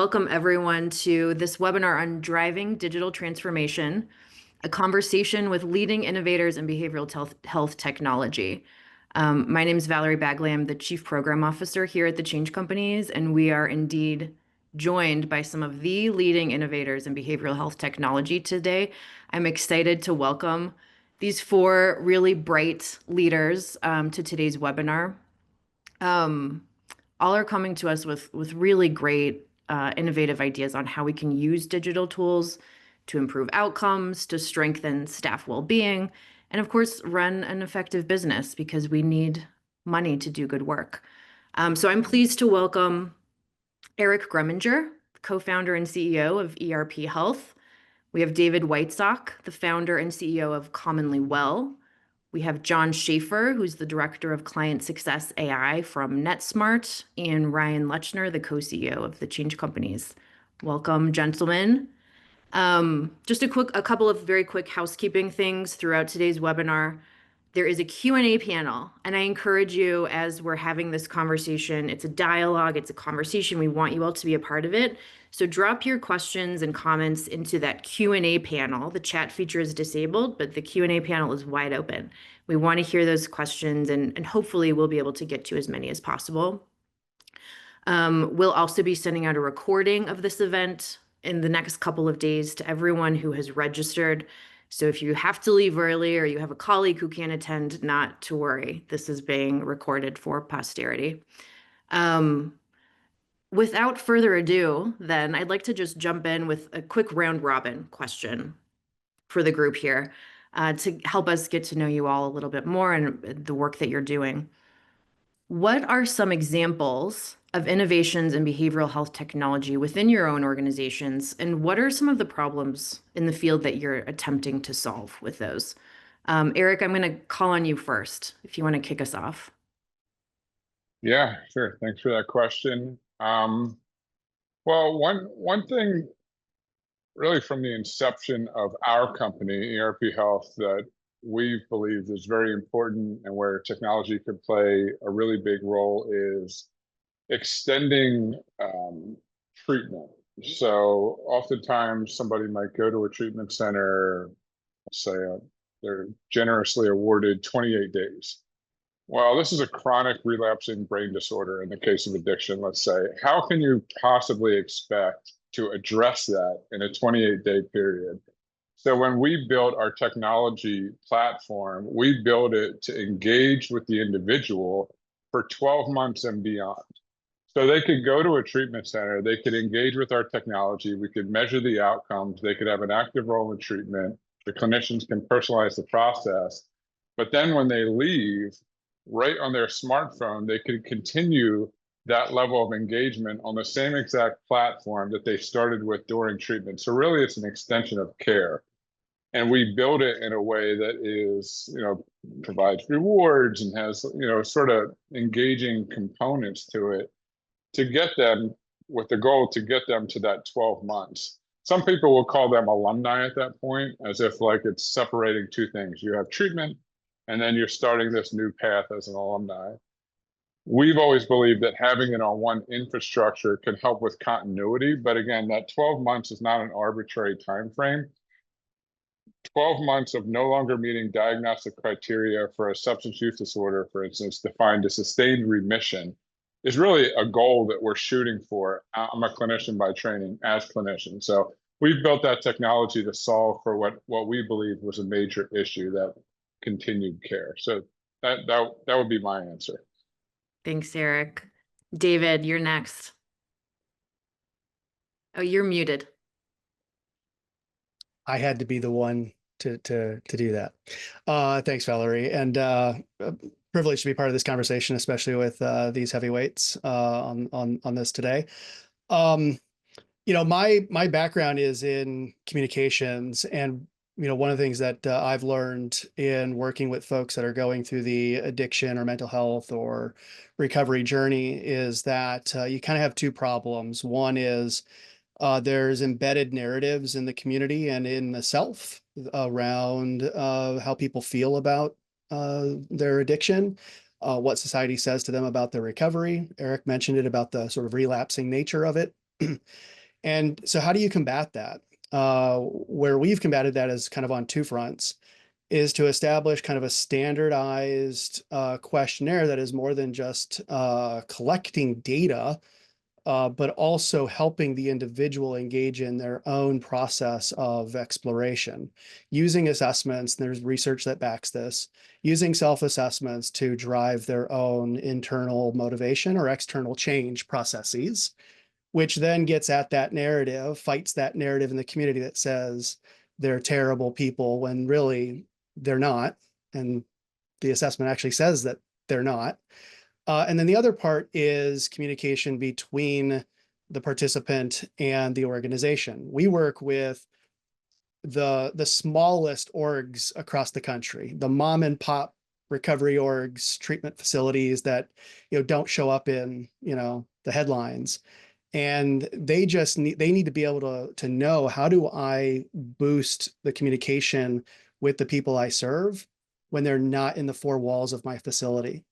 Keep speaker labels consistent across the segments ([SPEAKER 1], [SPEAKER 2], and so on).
[SPEAKER 1] welcome everyone to this webinar on driving digital transformation, a conversation with leading innovators in behavioral health technology. My name is Valerie Bagley. I'm the Chief Program Officer here at the Change Companies, and we are indeed joined by some of the leading innovators in behavioral health technology today. I'm excited to welcome these four really bright leaders to today's webinar. All are coming to us with really great innovative ideas on how we can use digital tools to improve outcomes, to strengthen staff well-being, and of course, run an effective business because we need money to do good work. So I'm pleased to welcome Eric Greminger, co-founder and CEO of ERP Health. We have David Whitesock, the founder and CEO of Commonly Well. We have John Schaefer, who's the Director of Client Success AI from NetSmart, and Ryan Lechner, the co-CEO of the Change Companies. Welcome, gentlemen. Just a couple of very quick housekeeping things throughout today's webinar. There is a Q&A panel, and I encourage you as we're having this conversation, it's a dialogue, it's a conversation, we want you all to be a part of it. So drop your questions and comments into that Q&A panel. The chat feature is disabled, but the Q&A panel is wide open. We want to hear those questions, and hopefully we'll be able to get to as many as possible. We'll also be sending out a recording of this event in the next couple of days to everyone who has registered. So if you have to leave early or you have a colleague who can't attend, not to worry. This is being recorded for posterity. Without further ado, then I'd like to just jump in with a quick round robin question for the group here to help us get to know you all a little bit more and the work that you're doing. What are some examples of innovations in behavioral health technology within your own organizations, and what are some of the problems in the field that you're attempting to solve with those? Eric, I'm going to call on you first, if you want to kick us off.
[SPEAKER 2] Yeah, sure. Thanks for that question. Well, one thing really from the inception of our company, ERP Health, that we've believed is very important and where technology could play a really big role is extending treatment. So oftentimes somebody might go to a treatment center, say they're generously awarded 28 days. Well, this is a chronic relapsing brain disorder in the case of addiction, let's say. How can you possibly expect to address that in a 28-day period? So when we built our technology platform, we built it to engage with the individual for 12 months and beyond. So they could go to a treatment center, they could engage with our technology, we could measure the outcomes, they could have an active role in treatment, the clinicians can personalize the process, but then when they leave, right on their smartphone, they could continue that level of engagement on the same exact platform that they started with during treatment. So really it's an extension of care. And we build it in a way that is, provides rewards and has, sort of engaging components to it to get them with the goal to get them to that 12 months. Some people will call them alumni at that point, as if like it's separating two things. You have treatment, and then you're starting this new path as an alumni. We've always believed that having it on one infrastructure can help with continuity, but again, that 12 months is not an arbitrary time frame. 12 months of no longer meeting diagnostic criteria for a substance use disorder, for instance, defined as sustained remission, is really a goal that we're shooting for. I'm a clinician by training as clinician. So we've built that technology to solve for what we believe was a major issue, that continued care. So that would be my answer.
[SPEAKER 1] Thanks, Eric. David, you're next. Oh, you're muted.
[SPEAKER 3] I had to be the one to do that. Thanks, Valerie, and privileged to be part of this conversation, especially with these heavyweights on this today. My background is in communications, and one of the things that I've learned in working with folks that are going through the addiction or mental health or recovery journey is that you kind of have two problems. One is there's embedded narratives in the community and in the self around how people feel about their addiction, what society says to them about their recovery. Eric mentioned it about the sort of relapsing nature of it. And so how do you combat that? Where we've combated that is kind of on two fronts, is to establish kind of a standardized questionnaire that is more than just collecting data, but also helping the individual engage in their own process of exploration, using assessments. There's research that backs this, using self-assessments to drive their own internal motivation or external change processes, which then gets at that narrative, fights that narrative in the community that says they're terrible people when really they're not. And the assessment actually says that they're not. And then the other part is communication between the participant and the organization. We work with the smallest orgs across the country, the mom and pop recovery orgs, treatment facilities that don't show up in the headlines. And they need to be able to know, how do I boost the communication with the people I serve when they're not in the four walls of my facility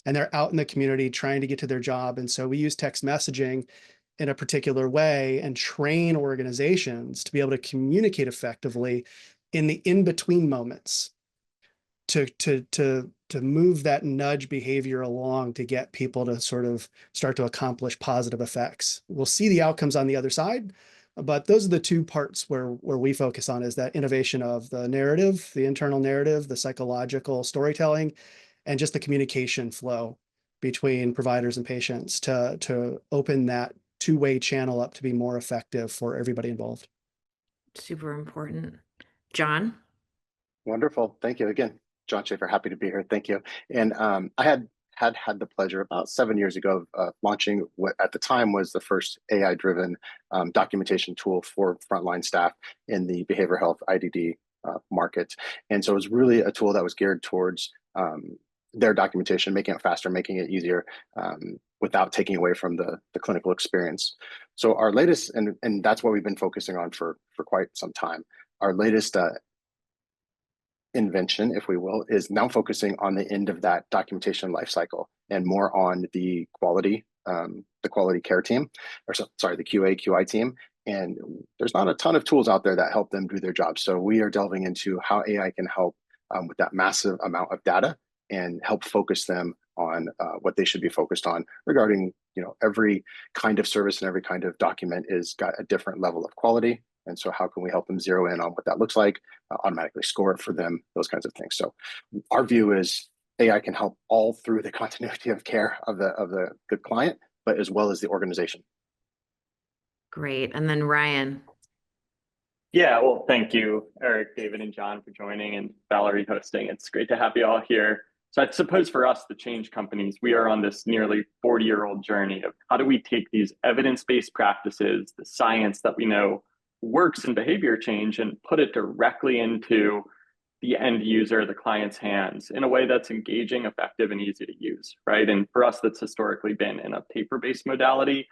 [SPEAKER 3] and they're out in the community trying to get to their job. And so we use text messaging in a particular way and train organizations to be able to communicate effectively in the in-between moments to move that nudge behavior along, to get people to sort of start to accomplish positive effects. We'll see the outcomes on the other side, but those are the two parts where we focus on, is that innovation of the narrative, the internal narrative, the psychological storytelling, and just the communication flow between providers and patients to open that two-way channel up to be more effective for everybody involved.
[SPEAKER 1] Super important. John?
[SPEAKER 4] Wonderful. Thank you again. John Schaefer, happy to be here. Thank you. And I had the pleasure about 7 years ago of launching what at the time was the first AI-driven documentation tool for frontline staff in the behavioral health IDD market. And so it was really a tool that was geared towards their documentation, making it faster, making it easier, without taking away from the clinical experience. So our latest, and that's what we've been focusing on for quite some time. Our latest invention, if we will, is now focusing on the end of that documentation lifecycle and more on the quality care team, or sorry, the QA/QI team. And there's not a ton of tools out there that help them do their job. So we are delving into how AI can help with that massive amount of data and help focus them on what they should be focused on regarding, every kind of service and every kind of document is got a different level of quality. And so how can we help them zero in on what that looks like, automatically score it for them, those kinds of things. So our view is AI can help all through the continuity of care of the client, but as well as the organization.
[SPEAKER 1] Great. And then Ryan.
[SPEAKER 5] Yeah, well, thank you, Eric, David, and John for joining, and Valerie hosting. It's great to have you all here. So I suppose for us, the change companies, we are on this nearly 40-year-old journey of how do we take these evidence-based practices, the science that we know works in behavior change, and put it directly into the end user, the client's hands, in a way that's engaging, effective, and easy to use, right? And for us, that's historically been in a paper-based modality.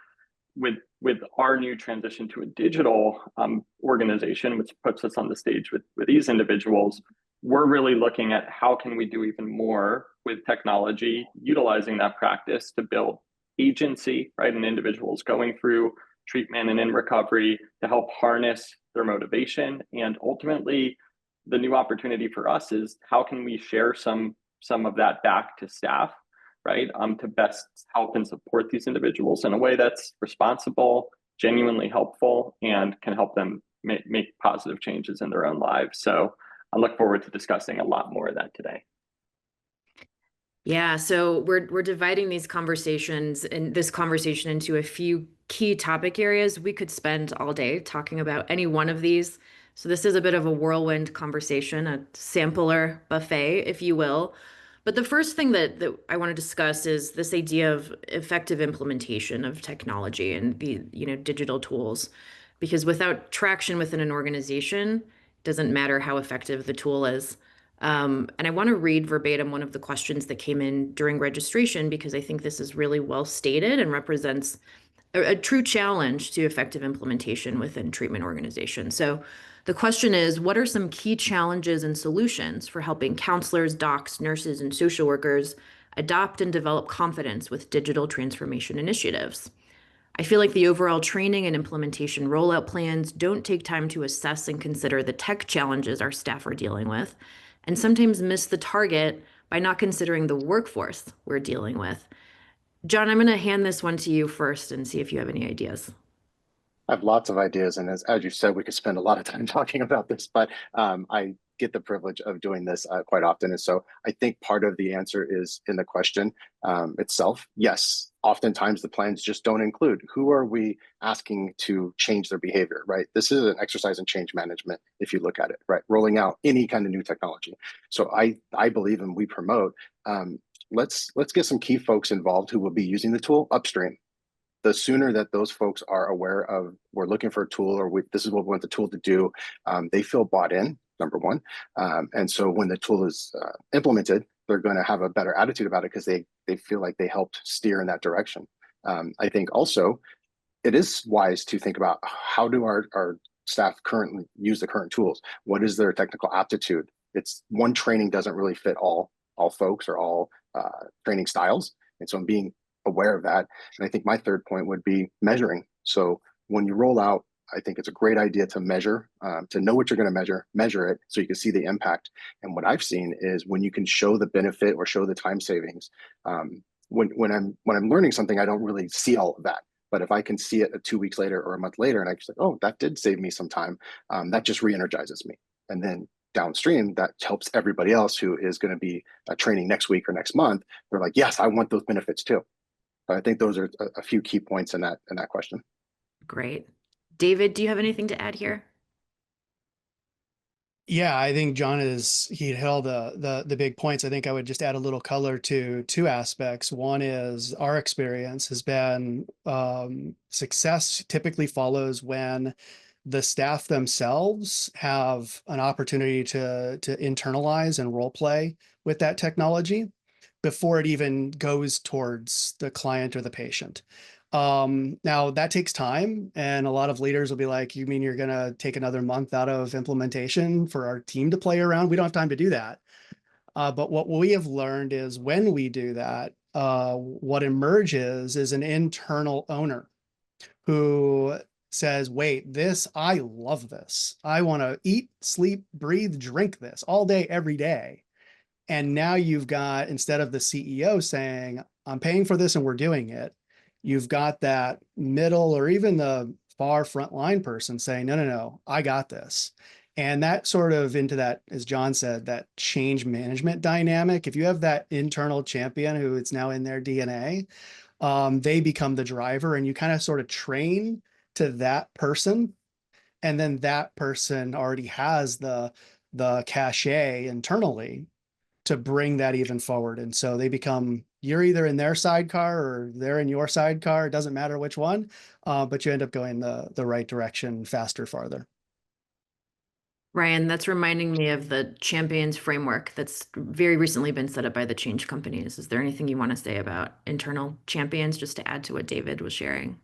[SPEAKER 5] With our new transition to a digital organization, which puts us on the stage with these individuals, we're really looking at how can we do even more with technology, utilizing that practice to build agency, right? And individuals going through treatment and in recovery to help harness their motivation. And ultimately, the new opportunity for us is how can we share some of that back to staff, right? To best help and support these individuals in a way that's responsible, genuinely helpful, and can help them make positive changes in their own lives. So I look forward to discussing a lot more of that today.
[SPEAKER 1] Yeah, so we're dividing this conversation into a few key topic areas. We could spend all day talking about any one of these. So this is a bit of a whirlwind conversation, a sampler buffet, if you will. But the first thing that I want to discuss is this idea of effective implementation of technology and the digital tools, because without traction within an organization, it doesn't matter how effective the tool is. And I want to read verbatim one of the questions that came in during registration, because I think this is really well stated and represents a true challenge to effective implementation within treatment organizations. So the question is, what are some key challenges and solutions for helping counselors, docs, nurses, and social workers adopt and develop confidence with digital transformation initiatives? I feel like the overall training and implementation rollout plans don't take time to assess and consider the tech challenges our staff are dealing with, and sometimes miss the target by not considering the workforce we're dealing with. John, I'm going to hand this one to you first and see if you have any ideas.
[SPEAKER 4] I have lots of ideas, and as you said, we could spend a lot of time talking about this, but I get the privilege of doing this quite often. And so I think part of the answer is in the question itself. Yes, oftentimes the plans just don't include who are we asking to change their behavior, right? This is an exercise in change management if you look at it, right? Rolling out any kind of new technology. So I believe and we promote, let's get some key folks involved who will be using the tool upstream. The sooner that those folks are aware of, we're looking for a tool, or this is what we want the tool to do, they feel bought in, number one. And so when the tool is implemented, they're going to have a better attitude about it because they feel like they helped steer in that direction. I think also it is wise to think about how do our staff currently use the current tools? What is their technical aptitude? It's one training doesn't really fit all folks or all training styles. And so I'm being aware of that. And I think my third point would be measuring. So when you roll out, I think it's a great idea to measure, to know what you're going to measure it so you can see the impact. And what I've seen is when you can show the benefit or show the time savings, when I'm learning something, I don't really see all of that. But if I can see it 2 weeks later or a month later, and I just like, oh, that did save me some time, that just re-energizes me. And then downstream, that helps everybody else who is going to be training next week or next month. They're like, yes, I want those benefits too. I think those are a few key points in that question.
[SPEAKER 1] Great. David, do you have anything to add here?
[SPEAKER 3] Yeah, I think John he hit all the big points. I think I would just add a little color to two aspects. One is our experience has been success typically follows when the staff themselves have an opportunity to internalize and role play with that technology before it even goes towards the client or the patient. Now that takes time, and a lot of leaders will be like, you mean you're going to take another month out of implementation for our team to play around? We don't have time to do that. But what we have learned is when we do that, what emerges is an internal owner who says, wait, I love this. I want to eat, sleep, breathe, drink this all day, every day. And now you've got, instead of the CEO saying, I'm paying for this and we're doing it, you've got that middle or even the far frontline person saying, no, I got this. And that sort of into that, as John said, that change management dynamic. If you have that internal champion who it's now in their DNA, they become the driver, and you kind of sort of train to that person. And then that person already has the cachet internally to bring that even forward. And so they become, you're either in their sidecar or they're in your sidecar. It doesn't matter which one, but you end up going the right direction faster, farther.
[SPEAKER 1] Ryan, that's reminding me of the champions framework that's very recently been set up by the change companies. Is there anything you want to say about internal champions, just to add to what David was sharing?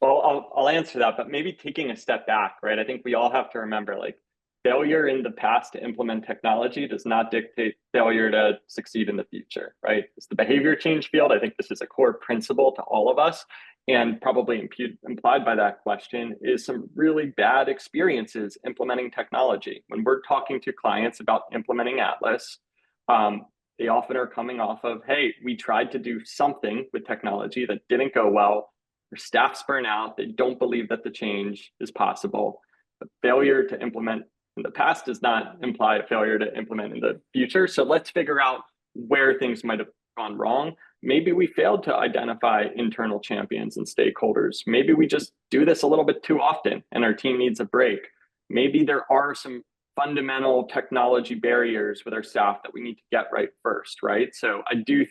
[SPEAKER 5] Well, I'll answer that, but maybe taking a step back, right? I think we all have to remember, like, failure in the past to implement technology does not dictate failure to succeed in the future, right? It's the behavior change field. I think this is a core principle to all of us. And probably implied by that question is some really bad experiences implementing technology. When we're talking to clients about implementing Atlas, they often are coming off of, hey, we tried to do something with technology that didn't go well. Their staff's burn out. They don't believe that the change is possible. The failure to implement in the past does not imply a failure to implement in the future. So let's figure out where things might have gone wrong. Maybe we failed to identify internal champions and stakeholders. Maybe we just do this a little bit too often and our team needs a break. Maybe there are some fundamental technology barriers with our staff that we need to get right first, right? So I do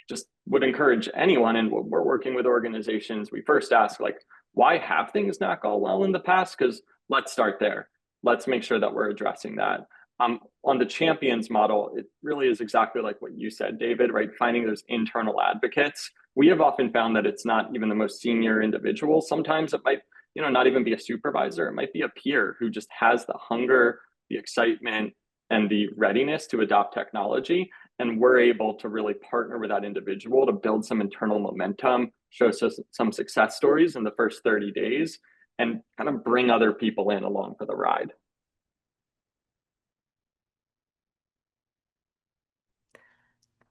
[SPEAKER 5] just would encourage anyone, and we're working with organizations, we first ask, like, why have things not gone well in the past? Because let's start there. Let's make sure that we're addressing that. On the champions model, it really is exactly like what you said, David, right? Finding those internal advocates. We have often found that it's not even the most senior individual. Sometimes it might, not even be a supervisor. It might be a peer who just has the hunger, the excitement, and the readiness to adopt technology. And we're able to really partner with that individual to build some internal momentum, show us some success stories in the first 30 days, and kind of bring other people in along for the ride.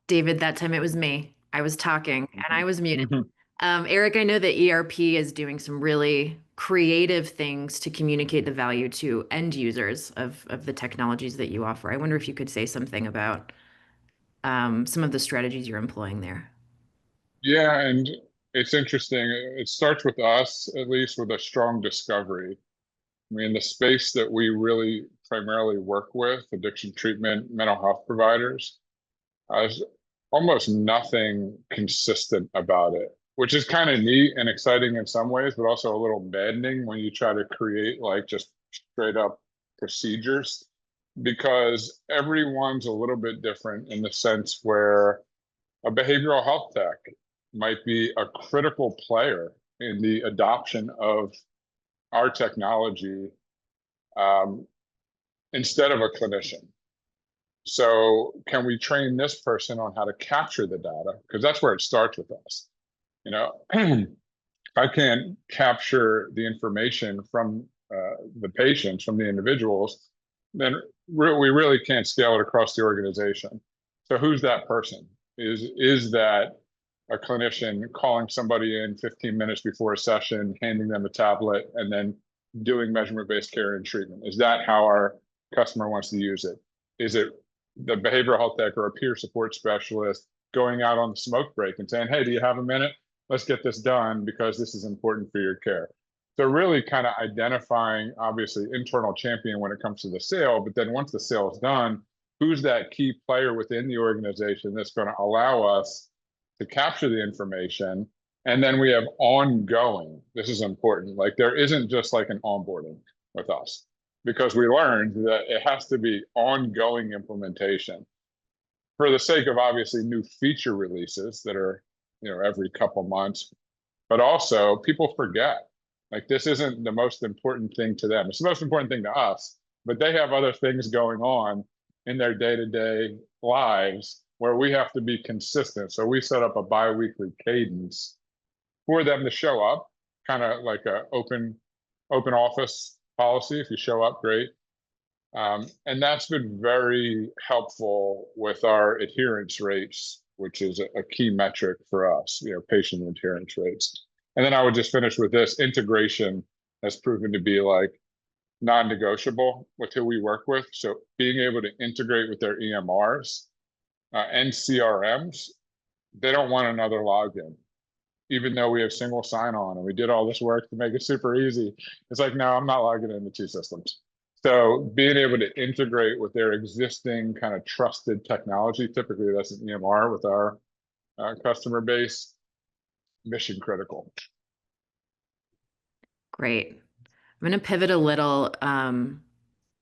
[SPEAKER 1] David, that time it was me. I was talking and I was muted. Eric, I know that ERP is doing some really creative things to communicate the value to end users of the technologies that you offer. I wonder if you could say something about some of the strategies you're employing there.
[SPEAKER 2] Yeah, and it's interesting. It starts with us, at least, with a strong discovery. I mean, the space that we really primarily work with, addiction treatment, mental health providers, there's almost nothing consistent about it, which is kind of neat and exciting in some ways, but also a little maddening when you try to create like just straight up procedures, because everyone's a little bit different in the sense where a behavioral health tech might be a critical player in the adoption of our technology instead of a clinician. So can we train this person on how to capture the data? Because that's where it starts with us. You know, I can't capture the information from the patients, from the individuals, then we really can't scale it across the organization. So who's that person? Is that a clinician calling somebody in 15 minutes before a session, handing them a tablet, and then doing measurement-based care and treatment? Is that how our customer wants to use it? Is it the behavioral health tech or a peer support specialist going out on the smoke break and saying, hey, do you have a minute? Let's get this done because this is important for your care. So really kind of identifying, obviously, internal champion when it comes to the sale, but then once the sale is done, who's that key player within the organization that's going to allow us to capture the information? And then we have ongoing, this is important, like there isn't just like an onboarding with us, because we learned that it has to be ongoing implementation for the sake of obviously new feature releases that are, you know, every couple months, but also people forget, like this isn't the most important thing to them. It's the most important thing to us, but they have other things going on in their day-to-day lives where we have to be consistent. So we set up a bi-weekly cadence for them to show up, kind of like a open office policy. If you show up, great. And that's been very helpful with our adherence rates, which is a key metric for us, you know, patient adherence rates. And then I would just finish with this: integration has proven to be like non-negotiable with who we work with. So being able to integrate with their EMRs and CRMs, they don't want another login. Even though we have single sign-on and we did all this work to make it super easy, it's like, no, I'm not logging into two systems. So being able to integrate with their existing kind of trusted technology, typically that's an EMR with our customer base, mission critical.
[SPEAKER 1] Great. I'm going to pivot a little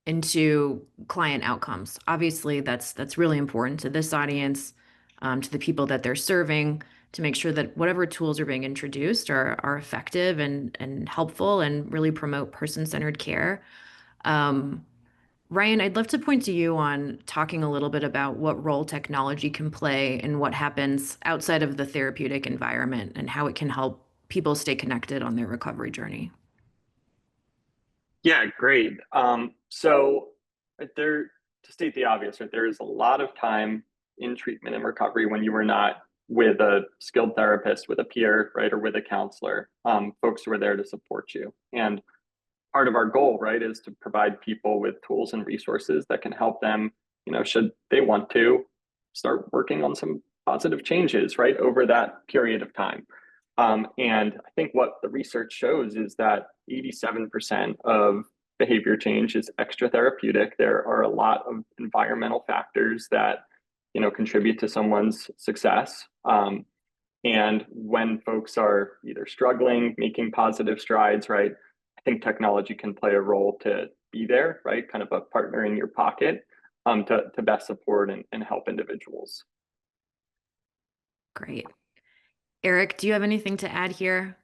[SPEAKER 1] into client outcomes. Obviously, that's really important to this audience, to the people that they're serving, to make sure that whatever tools are being introduced are effective and helpful and really promote person-centered care. Ryan, I'd love to point to you on talking a little bit about what role technology can play and what happens outside of the therapeutic environment and how it can help people stay connected on their recovery journey.
[SPEAKER 5] Yeah, great. So there, to state the obvious, right, there is a lot of time in treatment and recovery when you are not with a skilled therapist, with a peer, right, or with a counselor, folks who are there to support you. And part of our goal, right, is to provide people with tools and resources that can help them, you know, should they want to start working on some positive changes, right, over that period of time. And I think what the research shows is that 87% of behavior change is extra therapeutic. There are a lot of environmental factors that, you know, contribute to someone's success. And when folks are either struggling, making positive strides, right, I think technology can play a role to be there, right, kind of a partner in your pocket to best support and help individuals.
[SPEAKER 1] Great. Eric, do you have anything to add here?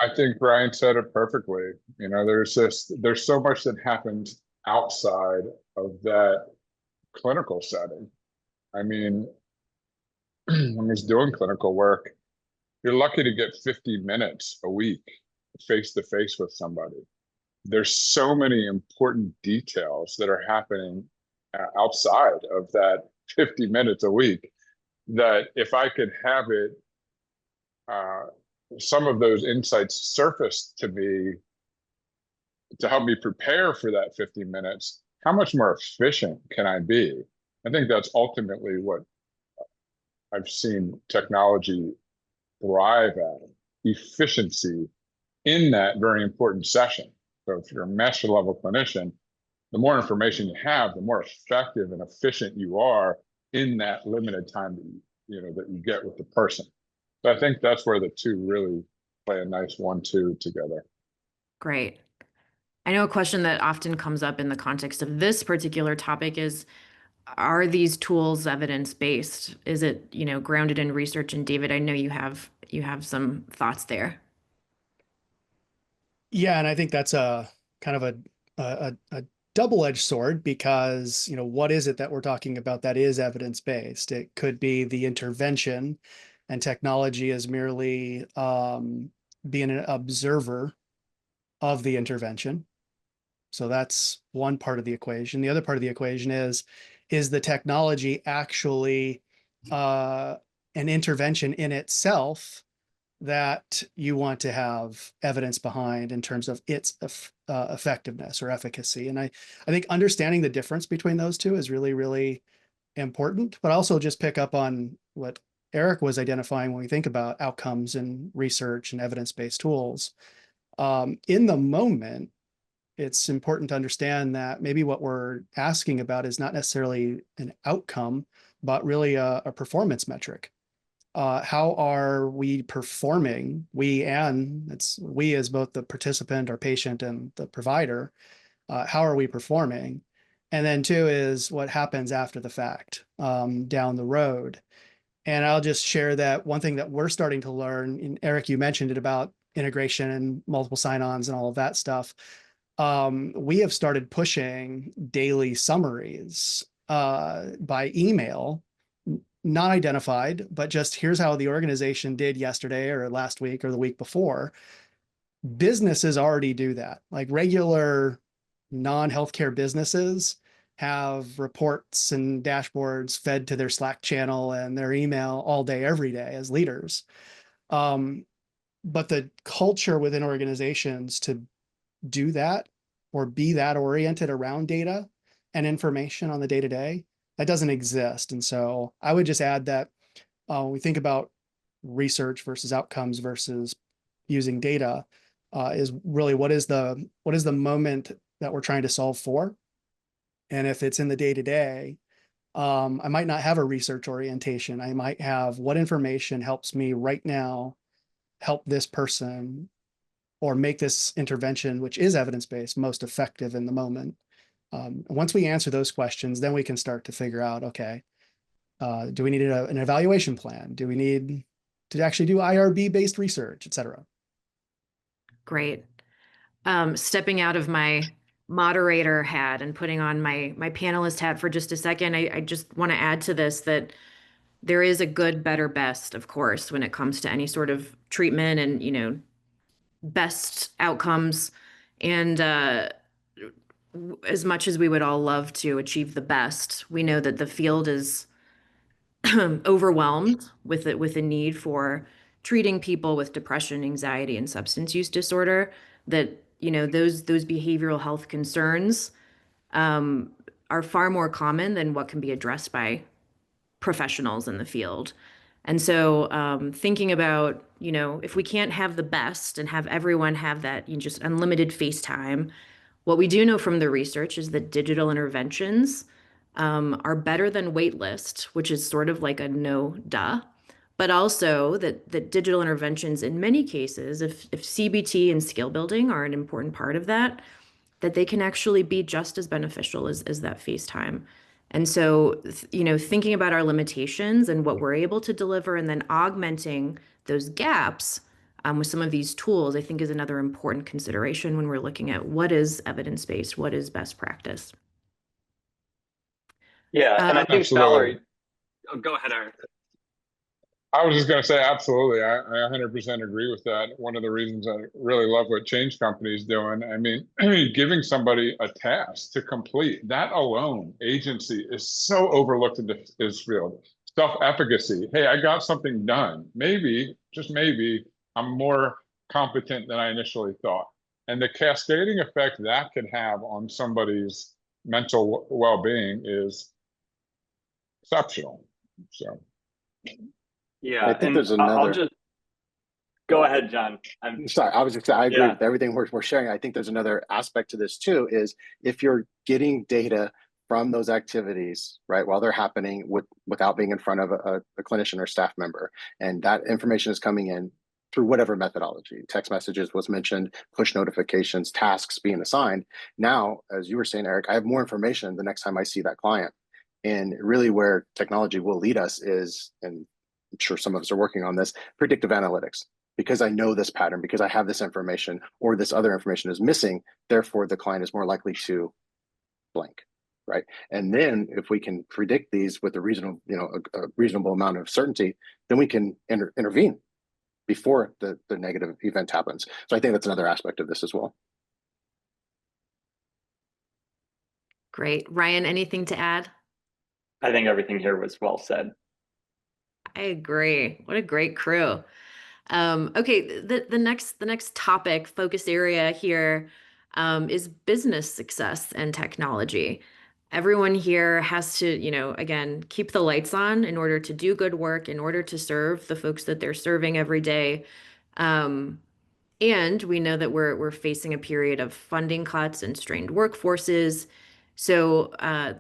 [SPEAKER 2] I think Brian said it perfectly. You know, there's so much that happens outside of that clinical setting. I mean, when I was doing clinical work, you're lucky to get 50 minutes a week face to face with somebody. There's so many important details that are happening outside of that 50 minutes a week that if I could have it, some of those insights surfaced to me to help me prepare for that 50 minutes, how much more efficient can I be? I think that's ultimately what I've seen technology thrive at, efficiency in that very important session. So if you're a master level clinician, the more information you have, the more effective and efficient you are in that limited time that you get with the person. So I think that's where the two really play a nice 1-2 together.
[SPEAKER 1] Great. I know a question that often comes up in the context of this particular topic is, are these tools evidence-based? Is it, grounded in research? And David, I know you have some thoughts there.
[SPEAKER 3] Yeah, and I think that's a kind of a double-edged sword, because what is it that we're talking about that is evidence-based? It could be the intervention, and technology is merely being an observer of the intervention. So that's one part of the equation. The other part of the equation is the technology actually an intervention in itself that you want to have evidence behind in terms of its effectiveness or efficacy? And I think understanding the difference between those two is really, really important, but also just pick up on what Eric was identifying when we think about outcomes and research and evidence-based tools. In the moment, it's important to understand that maybe what we're asking about is not necessarily an outcome, but really a performance metric. How are we performing? We as both the participant or patient and the provider. How are we performing? And then two is what happens after the fact, down the road. And I'll just share that one thing that we're starting to learn, and Eric, you mentioned it about integration and multiple sign-ons and all of that stuff. We have started pushing daily summaries by email, not identified, but just here's how the organization did yesterday or last week or the week before. Businesses already do that. Like regular non-healthcare businesses have reports and dashboards fed to their Slack channel and their email all day, every day as leaders. But the culture within organizations to do that or be that oriented around data and information on the day-to-day, that doesn't exist. And so I would just add that when we think about research versus outcomes versus using data, is really what is the moment that we're trying to solve for. And if it's in the day-to-day, I might not have a research orientation. I might have what information helps me right now help this person or make this intervention, which is evidence-based, most effective in the moment. Once we answer those questions, then we can start to figure out, okay, do we need an evaluation plan? Do we need to actually do IRB-based research, et cetera?
[SPEAKER 1] Great. Stepping out of my moderator hat and putting on my panelist hat for just a second, I just want to add to this that there is a good, better, best, of course, when it comes to any sort of treatment and, best outcomes. And as much as we would all love to achieve the best, we know that the field is overwhelmed with the need for treating people with depression, anxiety, and substance use disorder. That those behavioral health concerns are far more common than what can be addressed by professionals in the field. And so thinking about, if we can't have the best and have everyone have that just unlimited face time, what we do know from the research is that digital interventions are better than waitlist, which is sort of like a no duh, but also that digital interventions in many cases, if CBT and skill building are an important part of that they can actually be just as beneficial as that face time. And so, thinking about our limitations and what we're able to deliver and then augmenting those gaps with some of these tools, I think is another important consideration when we're looking at what is evidence-based, what is best practice.
[SPEAKER 5] Yeah, and I think
[SPEAKER 2] Absolutely.
[SPEAKER 5] Valerie, oh, go ahead, Eric.
[SPEAKER 2] I was just going to say, absolutely. I 100% agree with that. One of the reasons I really love what Change Company is doing, I mean, giving somebody a task to complete, that alone, agency is so overlooked in this field. Self-efficacy. Hey, I got something done. Maybe, just maybe, I'm more competent than I initially thought. And the cascading effect that can have on somebody's mental well-being is exceptional. So.
[SPEAKER 5] Yeah,
[SPEAKER 4] I think
[SPEAKER 5] and
[SPEAKER 4] there's
[SPEAKER 5] I'll
[SPEAKER 4] another.
[SPEAKER 5] just go ahead, John.
[SPEAKER 4] Sorry, I was just, I agree
[SPEAKER 5] Yeah,
[SPEAKER 4] with everything we're sharing. I think there's another aspect to this too, is if you're getting data from those activities, right, while they're happening without being in front of a clinician or staff member, and that information is coming in through whatever methodology, text messages was mentioned, push notifications, tasks being assigned. Now, as you were saying, Eric, I have more information the next time I see that client. And really where technology will lead us is, and I'm sure some of us are working on this, predictive analytics. Because I know this pattern, because I have this information, or this other information is missing, therefore the client is more likely to blank, right? And then if we can predict these with a reasonable, a reasonable amount of certainty, then we can intervene before the negative event happens. So I think that's another aspect of this as well.
[SPEAKER 1] Great. Ryan, anything to add?
[SPEAKER 5] I think everything here was well said.
[SPEAKER 1] I agree. What a great crew. Okay, the next topic focus area here is business success and technology. Everyone here has to, again, keep the lights on in order to do good work, in order to serve the folks that they're serving every day. And we know that we're facing a period of funding cuts and strained workforces. So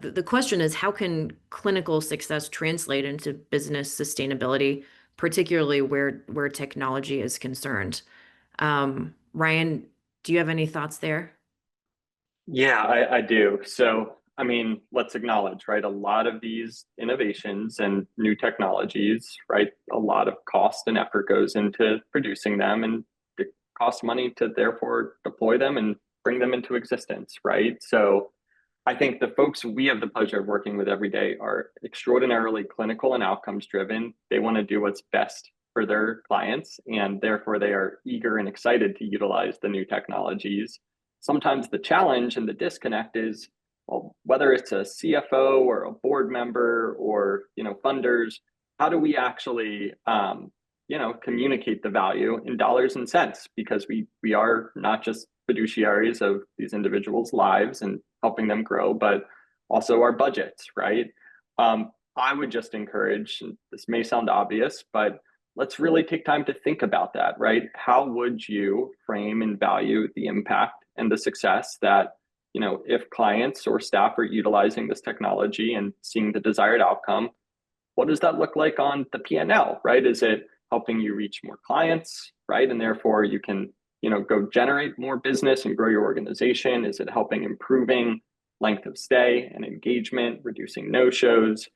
[SPEAKER 1] the question is, how can clinical success translate into business sustainability, particularly where technology is concerned? Ryan, do you have any thoughts there?
[SPEAKER 5] Yeah, I do. So, I mean, let's acknowledge, right? A lot of these innovations and new technologies, right? A lot of cost and effort goes into producing them, and it costs money to therefore deploy them and bring them into existence, right? So, I think the folks we have the pleasure of working with every day are extraordinarily clinical and outcomes driven. They want to do what's best for their clients, and therefore they are eager and excited to utilize the new technologies. Sometimes the challenge and the disconnect is, well, whether it's a CFO or a board member or funders, how do we actually communicate the value in dollars and cents? Because we are not just fiduciaries of these individuals' lives and helping them grow, but also our budgets, right? I would just encourage, and this may sound obvious, but let's really take time to think about that, right? How would you frame and value the impact and the success that, if clients or staff are utilizing this technology and seeing the desired outcome, what does that look like on the P&L, right? Is it helping you reach more clients, right? And therefore you can, go generate more business and grow your organization? Is it helping improving length of stay and engagement, reducing no-shows?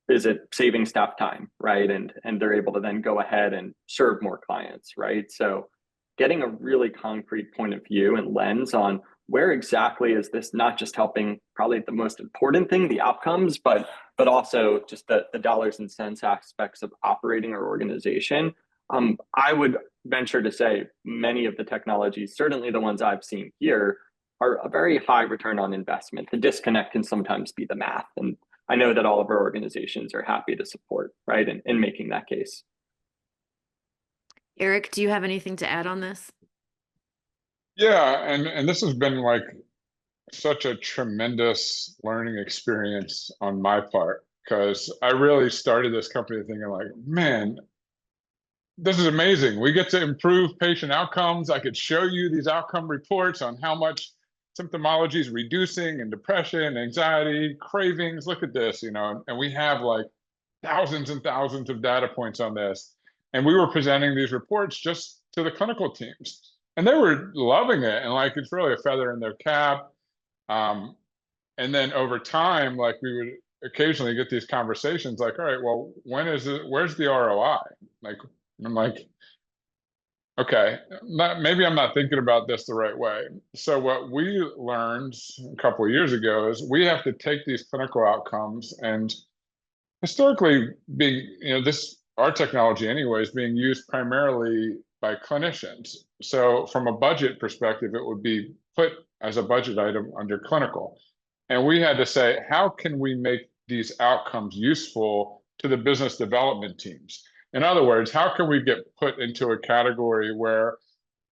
[SPEAKER 5] Is it saving staff time, right? And they're able to then go ahead and serve more clients, right? So getting a really concrete point of view and lens on where exactly is this not just helping probably the most important thing, the outcomes, but also just the dollars and cents aspects of operating our organization. I would venture to say many of the technologies, certainly the ones I've seen here, are a very high return on investment. The disconnect can sometimes be the math. And I know that all of our organizations are happy to support, right, in making that case.
[SPEAKER 1] Eric, do you have anything to add on this?
[SPEAKER 2] Yeah, and this has been like such a tremendous learning experience on my part, because I really started this company thinking like, man, this is amazing. We get to improve patient outcomes. I could show you these outcome reports on how much symptomology is reducing and depression, anxiety, cravings. Look at this, and we have like thousands and thousands of data points on this. And we were presenting these reports just to the clinical teams, and they were loving it. And like, it's really a feather in their cap. And then over time, like, we would occasionally get these conversations like, all right, well, when is it, where's the ROI? Like, I'm like, Okay, maybe I'm not thinking about this the right way. So what we learned a couple of years ago is we have to take these clinical outcomes, and historically being, this, our technology anyway is being used primarily by clinicians. So from a budget perspective, it would be put as a budget item under clinical. And we had to say, how can we make these outcomes useful to the business development teams? In other words, how can we get put into a category where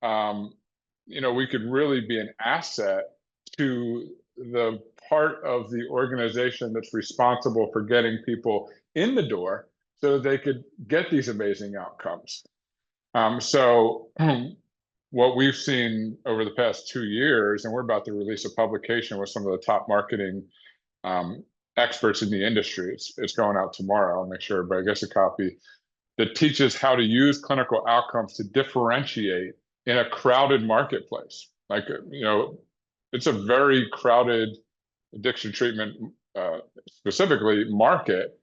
[SPEAKER 2] we could really be an asset to the part of the organization that's responsible for getting people in the door so they could get these amazing outcomes. So what we've seen over the past 2 years, and we're about to release a publication with some of the top marketing experts in the industry. It's going out tomorrow. I'll make sure everybody gets a copy, that teaches how to use clinical outcomes to differentiate in a crowded marketplace. Like, it's a very crowded addiction treatment, specifically market.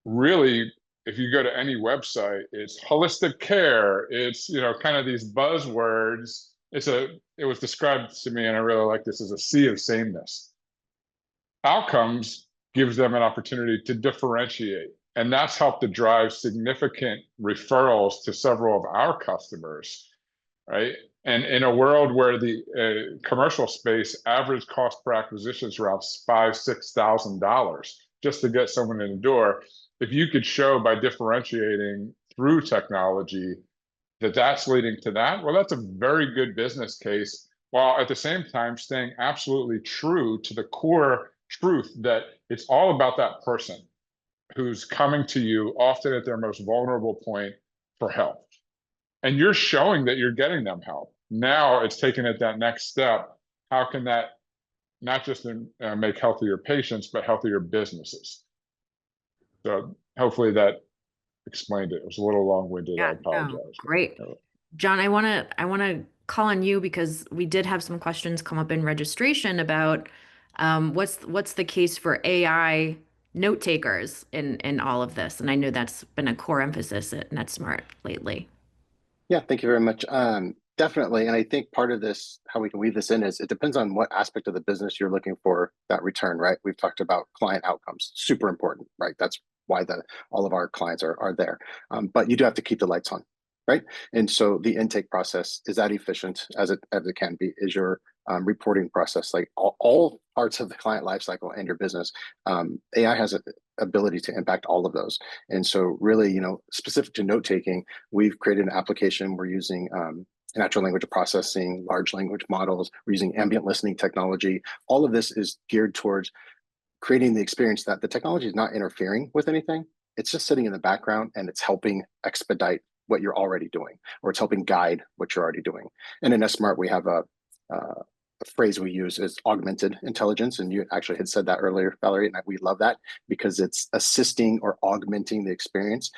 [SPEAKER 2] Really, if you go to any website, it's holistic care. It's, kind of these buzzwords. It was described to me, and I really like this, as a sea of sameness. Outcomes gives them an opportunity to differentiate. And that's helped to drive significant referrals to several of our customers, right? And in a world where the commercial space average cost per acquisition is around $5,000-$6,000 just to get someone in the door, if you could show by differentiating through technology that that's leading to that, well, that's a very good business case, while at the same time staying absolutely true to the core truth that it's all about that person who's coming to you often at their most vulnerable point for help. And you're showing that you're getting them help. Now it's taking it that next step. How can that not just make healthier patients, but healthier businesses? So hopefully that explained it. It was a little long-winded. I apologize.
[SPEAKER 1] No, great. John, I want to call on you because we did have some questions come up in registration about what's the case for AI note takers in all of this, and I know that's been a core emphasis at NetSmart lately.
[SPEAKER 4] Yeah, thank you very much. Definitely. And I think part of this, how we can weave this in, is it depends on what aspect of the business you're looking for that return, right? We've talked about client outcomes, super important, right? That's why all of our clients are there. But you do have to keep the lights on, right? And so the intake process is that efficient as it can be. Is your reporting process, like all parts of the client lifecycle and your business, AI has an ability to impact all of those. And so really, specific to note taking, we've created an application. We're using natural language processing, large language models. We're using ambient listening technology. All of this is geared towards creating the experience that the technology is not interfering with anything. It's just sitting in the background and it's helping expedite what you're already doing, or it's helping guide what you're already doing. And in NetSmart, we have a phrase we use is augmented intelligence. And you actually had said that earlier, Valerie, and we love that because it's assisting or augmenting the experience.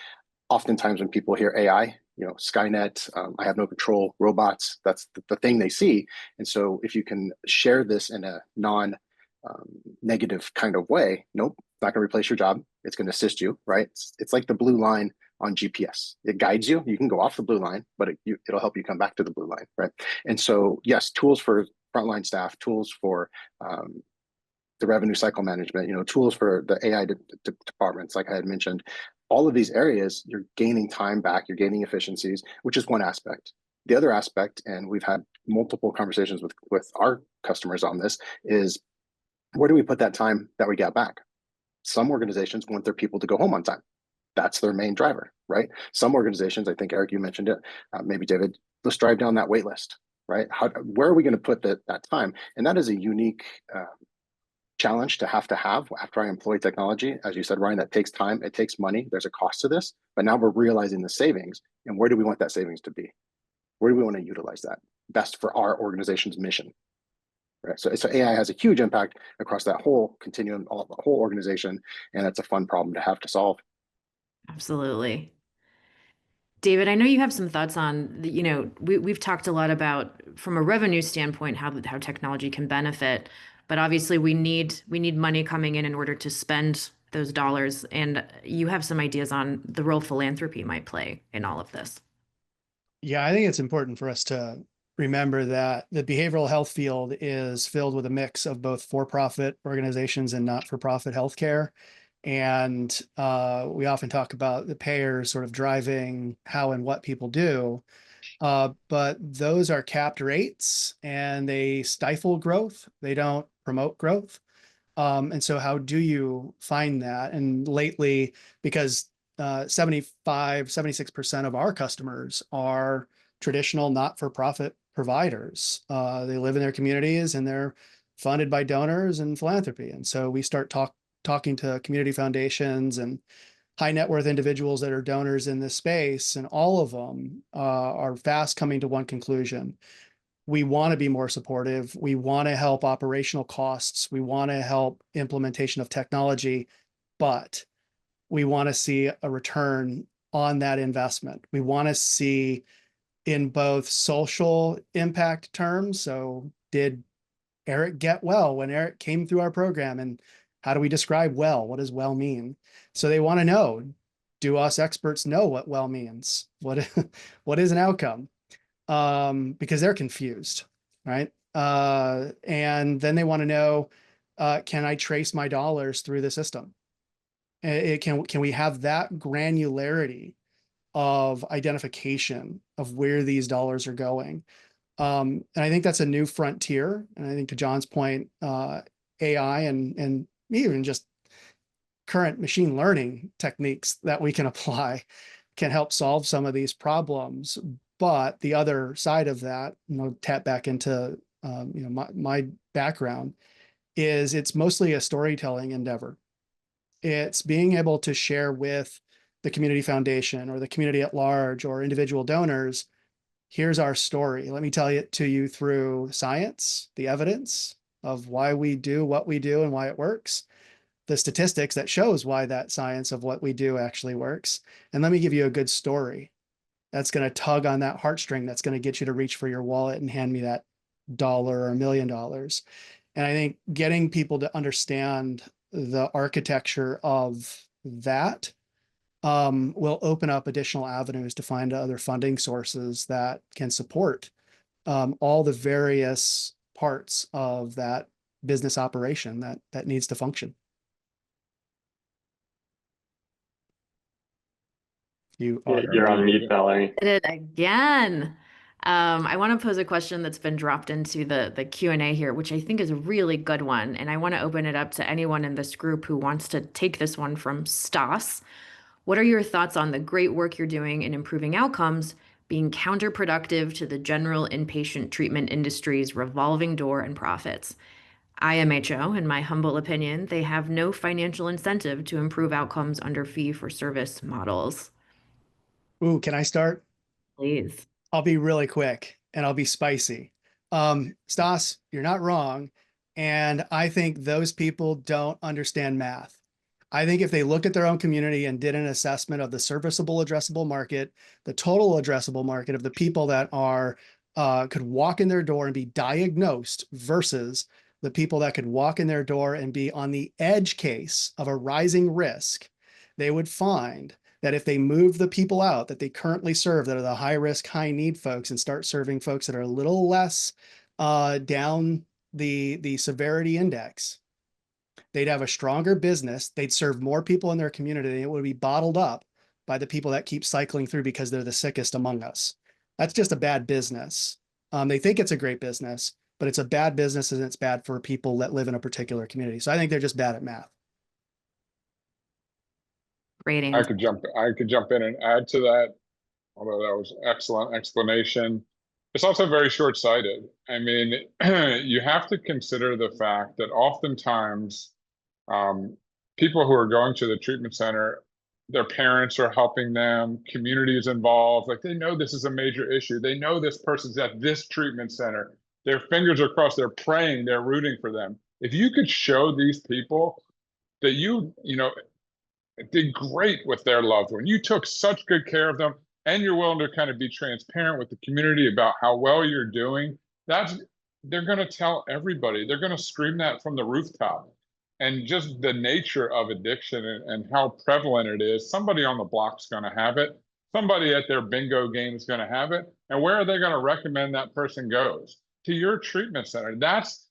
[SPEAKER 4] Oftentimes when people hear AI, Skynet, I have no control, robots, that's the thing they see. And so if you can share this in a non-negative kind of way, nope, not going to replace your job. It's going to assist you, right? It's like the blue line on GPS. It guides you. You can go off the blue line, but it'll help you come back to the blue line, right? And so, yes, tools for frontline staff, tools for the revenue cycle management, tools for the AI departments, like I had mentioned. All of these areas, you're gaining time back, you're gaining efficiencies, which is one aspect. The other aspect, and we've had multiple conversations with our customers on this, is where do we put that time that we get back? Some organizations want their people to go home on time. That's their main driver, right? Some organizations, I think, Eric, you mentioned it, maybe David, let's drive down that wait list, right? Where are we going to put that time? And that is a unique challenge to have after I employ technology. As you said, Ryan, that takes time, it takes money, there's a cost to this, but now we're realizing the savings. And where do we want that savings to be? Where do we want to utilize that best for our organization's mission? Right. So AI has a huge impact across that whole continuum, the whole organization, and it's a fun problem to have to solve.
[SPEAKER 1] Absolutely. David, I know you have some thoughts on, we've talked a lot about, from a revenue standpoint, how technology can benefit, but obviously we need money coming in order to spend those dollars. And you have some ideas on the role philanthropy might play in all of this.
[SPEAKER 3] Yeah, I think it's important for us to remember that the behavioral health field is filled with a mix of both for-profit organizations and not-for-profit healthcare. And we often talk about the payers sort of driving how and what people do. But those are capped rates and they stifle growth. They don't promote growth. And so how do you find that? And lately, because 76% of our customers are traditional not-for-profit providers. They live in their communities and they're funded by donors and philanthropy. And so we start talking to community foundations and high net worth individuals that are donors in this space, and all of them are fast coming to one conclusion. We want to be more supportive. We want to help operational costs. We want to help implementation of technology, but we want to see a return on that investment. We want to see in both social impact terms. So did Eric get well when Eric came through our program? And how do we describe well? What does well mean? So they want to know, do us experts know what well means? What is an outcome? Because they're confused, right? And then they want to know, can I trace my dollars through the system? Can we have that granularity of identification of where these dollars are going? And I think that's a new frontier. And I think to John's point, AI and even just current machine learning techniques that we can apply can help solve some of these problems. But the other side of that, tap back into my background, is it's mostly a storytelling endeavor. It's being able to share with the community foundation or the community at large or individual donors, here's our story. Let me tell it to you through science, the evidence of why we do what we do and why it works, the statistics that shows why that science of what we do actually works. And let me give you a good story that's going to tug on that heartstring, that's going to get you to reach for your wallet and hand me that dollar or $1 million. And I think getting people to understand the architecture of that will open up additional avenues to find other funding sources that can support all the various parts of that business operation that needs to function.
[SPEAKER 5] You're on mute, Valerie.
[SPEAKER 1] Did it again. I want to pose a question that's been dropped into the Q&A here, which I think is a really good one. And I want to open it up to anyone in this group who wants to take this one from Stas. What are your thoughts on the great work you're doing in improving outcomes being counterproductive to the general inpatient treatment industry's revolving door and profits? IMHO, in my humble opinion, they have no financial incentive to improve outcomes under fee-for-service models.
[SPEAKER 3] Ooh, can I start?
[SPEAKER 1] Please.
[SPEAKER 3] I'll be really quick and I'll be spicy. Stas, you're not wrong. And I think those people don't understand math. I think if they looked at their own community and did an assessment of the serviceable addressable market, the total addressable market of the people that could walk in their door and be diagnosed versus the people that could walk in their door and be on the edge case of a rising risk, they would find that if they move the people out that they currently serve that are the high risk, high need folks and start serving folks that are a little less down the severity index, they'd have a stronger business. They'd serve more people in their community. And it would be bottled up by the people that keep cycling through because they're the sickest among us. That's just a bad business. They think it's a great business, but it's a bad business and it's bad for people that live in a particular community. So I think they're just bad at math.
[SPEAKER 1] Great answer.
[SPEAKER 2] I could jump in and add to that, although that was excellent explanation. It's also very short-sighted. I mean, you have to consider the fact that oftentimes people who are going to the treatment center, their parents are helping them, community is involved, like they know this is a major issue. They know this person's at this treatment center. Their fingers are crossed, they're praying, they're rooting for them. If you could show these people that you did great with their loved one, you took such good care of them, and you're willing to kind of be transparent with the community about how well you're doing, they're going to tell everybody. They're going to scream that from the rooftop. And just the nature of addiction and how prevalent it is, somebody on the block's going to have it. somebody at their bingo game is going to have it. And where are they going to recommend that person goes? To your treatment center. That's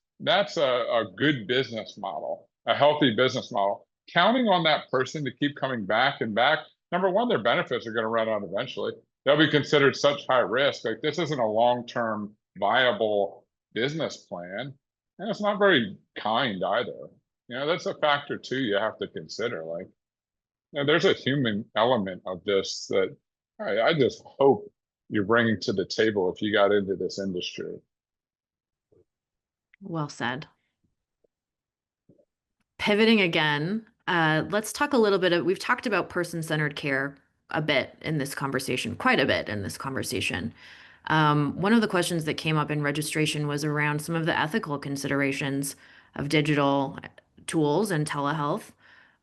[SPEAKER 2] a good business model, a healthy business model. Counting on that person to keep coming back and back. Number one, their benefits are going to run out eventually. They'll be considered such high risk. Like, this isn't a long-term viable business plan. And it's not very kind either. That's a factor too you have to consider. Like, there's a human element of this that I just hope you're bringing to the table if you got into this industry.
[SPEAKER 1] Well said. Pivoting again, let's talk a little bit we've talked about person-centered care a bit in this conversation, quite a bit in this conversation. One of the questions that came up in registration was around some of the ethical considerations of digital tools and telehealth,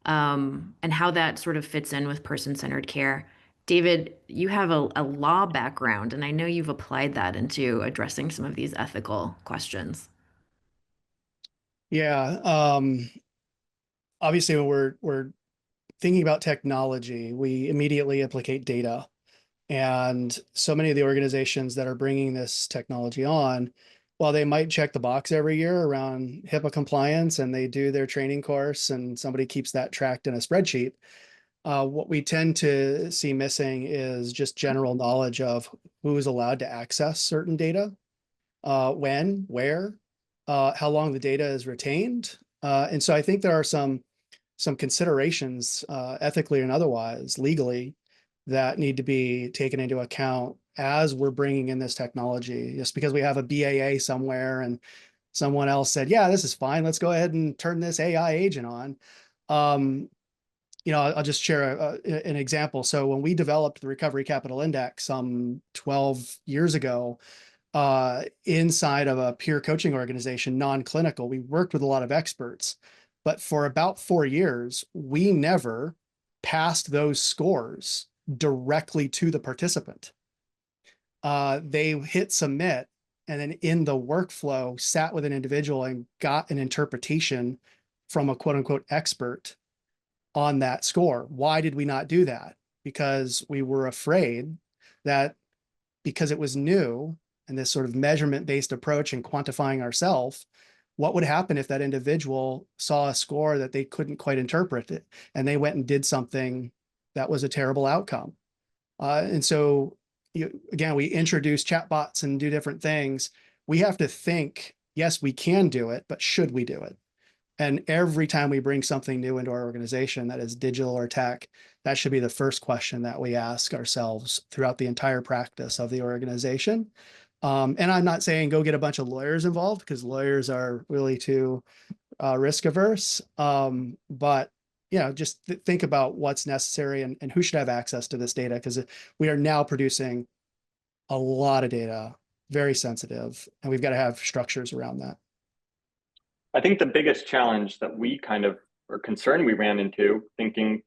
[SPEAKER 1] and how that sort of fits in with person-centered care. David, you have a law background, and I know you've applied that into addressing some of these ethical questions.
[SPEAKER 3] Yeah. Obviously, when we're thinking about technology, we immediately implicate data. And so many of the organizations that are bringing this technology on, while they might check the box every year around HIPAA compliance and they do their training course and somebody keeps that tracked in a spreadsheet, what we tend to see missing is just general knowledge of who is allowed to access certain data, when, where, how long the data is retained. And so I think there are some considerations, ethically and otherwise, legally, that need to be taken into account as we're bringing in this technology. Just because we have a BAA somewhere and someone else said, yeah, this is fine, let's go ahead and turn this AI agent on. I'll just share an example. So when we developed the Recovery Capital Index some 12 years ago, inside of a peer coaching organization, non-clinical, we worked with a lot of experts. But for about 4 years, we never passed those scores directly to the participant. They hit submit, and then in the workflow sat with an individual and got an interpretation from a quote unquote expert on that score. Why did we not do that? Because we were afraid that because it was new and this sort of measurement-based approach and quantifying ourselves, what would happen if that individual saw a score that they couldn't quite interpret it and they went and did something that was a terrible outcome? And so, again, we introduce chatbots and do different things. We have to think, yes, we can do it, but should we do it? And every time we bring something new into our organization that is digital or tech, that should be the first question that we ask ourselves throughout the entire practice of the organization. And I'm not saying go get a bunch of lawyers involved, because lawyers are really too risk averse. But just think about what's necessary and who should have access to this data, because we are now producing a lot of data, very sensitive, and we've got to have structures around that.
[SPEAKER 5] I think the biggest challenge that we kind of are concerned we ran into, thinking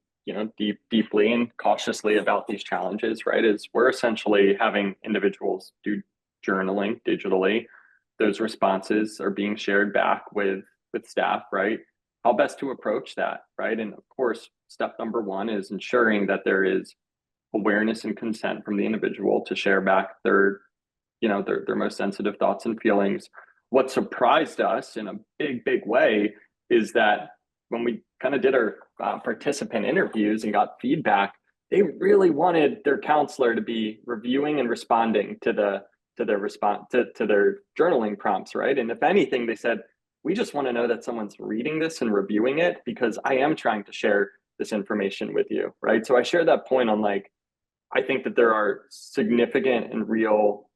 [SPEAKER 5] deeply and cautiously about these challenges, right, is we're essentially having individuals do journaling digitally. Those responses are being shared back with staff, right? How best to approach that, right? And of course, step number one is ensuring that there is awareness and consent from the individual to share back their most sensitive thoughts and feelings. What surprised us in a big way is that when we kind of did our participant interviews and got feedback, they really wanted their counselor to be reviewing and responding to their response to their journaling prompts, right? And if anything, they said, we just want to know that someone's reading this and reviewing it, because I am trying to share this information with you, right? So I share that point on, like, I think that there are significant and real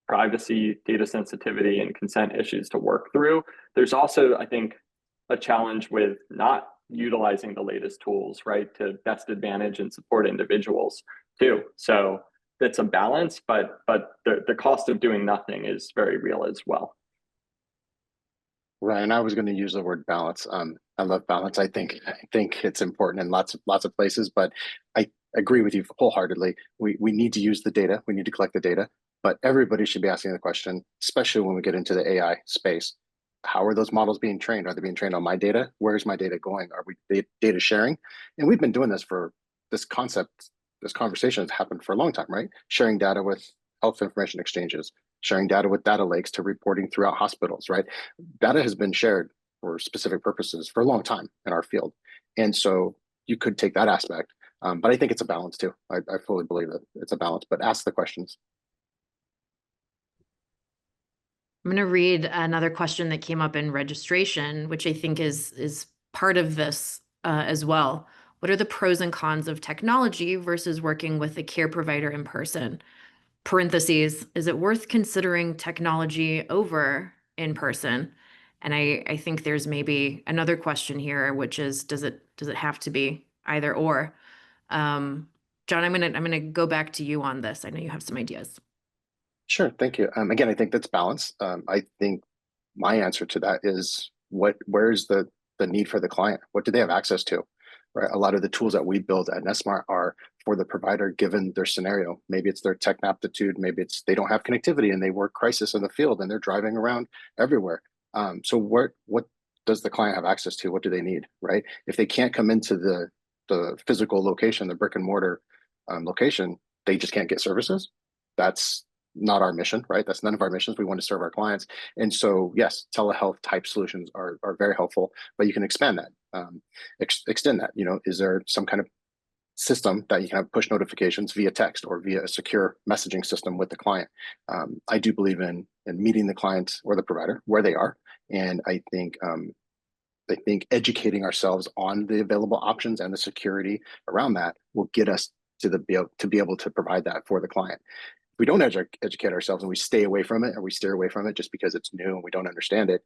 [SPEAKER 5] privacy, data sensitivity, and consent issues to work through. There's also, I think, a challenge with not utilizing the latest tools, right, to best advantage and support individuals too. So it's a balance, but the cost of doing nothing is very real as well.
[SPEAKER 4] Right, and I was going to use the word balance. I love balance. I think it's important in lots of places, but I agree with you wholeheartedly. We need to use the data. We need to collect the data, but everybody should be asking the question, especially when we get into the AI space. How are those models being trained? Are they being trained on my data? Where's my data going? Are we data sharing? And we've been doing this concept this conversation has happened for a long time, right? Sharing data with health information exchanges, sharing data with data lakes to reporting throughout hospitals, right? Data has been shared for specific purposes for a long time in our field. And so you could take that aspect, but I think it's a balance too. I fully believe that it's a balance, but ask the questions.
[SPEAKER 1] I'm going to read another question that came up in registration, which I think is part of this as well. What are the pros and cons of technology versus working with a care provider in person? Parentheses, is it worth considering technology over in person? And I think there's maybe another question here, which is, does it have to be either or? John, I'm gonna go back to you on this. I know you have some ideas.
[SPEAKER 4] Sure, thank you. Again, I think that's balance. I think my answer to that is where's the need for the client? What do they have access to? Right. A lot of the tools that we build at NetSmart are for the provider given their scenario. Maybe it's their tech aptitude, maybe it's they don't have connectivity and they work crisis in the field and they're driving around everywhere. So what does the client have access to? What do they need? Right. If they can't come into the physical location, the brick and mortar location, they just can't get services. That's not our mission, right? That's none of our missions. We want to serve our clients. And so, yes, telehealth type solutions are very helpful, but you can expand that, extend that. You know, is there some kind of system that you can have push notifications via text or via a secure messaging system with the client? I do believe in meeting the client or the provider where they are. And I think educating ourselves on the available options and the security around that will get us to be able to provide that for the client. We don't educate ourselves and we stay away from it or we steer away from it just because it's new and we don't understand it,